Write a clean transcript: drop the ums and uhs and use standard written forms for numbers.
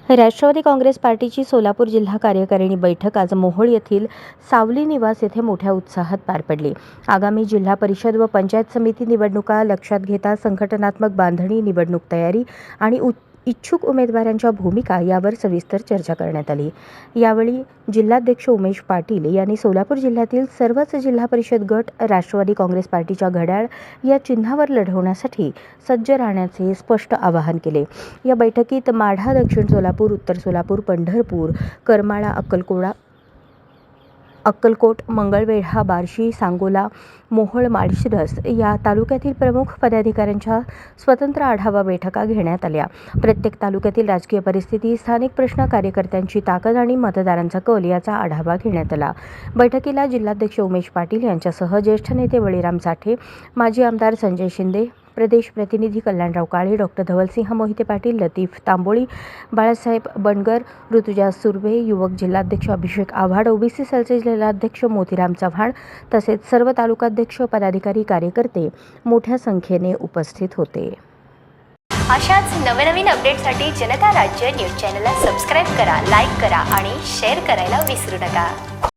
राष्ट्रवादी काँग्रेस पार्टीची सोलापूर जिल्हा कार्यकारिणी बैठक आज मोहोळ येथील सावली निवास येथे मोठ्या उत्साहात पार पडली। आगामी जिल्हा परिषद व पंचायत समिती निवडणुका लक्षात घेता संघटनात्मक बांधणी, निवडणूक तयारी आणि इच्छुक उमेदवारांच्या भूमिका यावर सविस्तर चर्चा करण्यात आली। यावेळी जिल्हाध्यक्ष उमेश पाटील यांनी सोलापूर जिल्ह्यातील सर्वच जिल्हा परिषद गट राष्ट्रवादी काँग्रेस पार्टीच्या घड्याळ या चिन्हावर लढवण्यासाठी सज्ज राहण्याचे स्पष्ट आवाहन केले। या बैठकीत माढा, दक्षिण सोलापूर, उत्तर सोलापूर, पंढरपूर, करमाळा, अक्कलकोट, मंगळवेढा, बार्शी, सांगोला, मोहोळ, माळशिरस या तालुक्यातील प्रमुख पदाधिकाऱ्यांच्या स्वतंत्र आढावा बैठका घेण्यात आल्या। प्रत्येक तालुक्यातील राजकीय परिस्थिती, स्थानिक प्रश्न, कार्यकर्त्यांची ताकद आणि मतदारांचा कल याचा आढावा घेण्यात आला। बैठकीला जिल्हाध्यक्ष उमेश पाटील यांच्यासह ज्येष्ठ नेते बळीराम साठे, माजी आमदार संजय शिंदे, प्रदेश प्रतिनिधी कल्याणराव काळे, डॉक्टर धवलसिंह मोहिते पाटील, लतीफ तांबोळी, बाळासाहेब बनगर, ऋतुजा सुर्वे, युवक जिल्हाध्यक्ष अभिषेक आव्हाड, ओबीसी सेलचे जिल्हाध्यक्ष मोतीराम चव्हाण तसेच सर्व तालुकाध्यक्ष, पदाधिकारी, कार्यकर्ते मोठ्या संख्येने उपस्थित होते। अशाच नवनवीन अपडेटसाठी जनता राज्य न्यूज चॅनलला सबस्क्राईब करा, लाईक करा आणि शेअर करायला विसरू नका।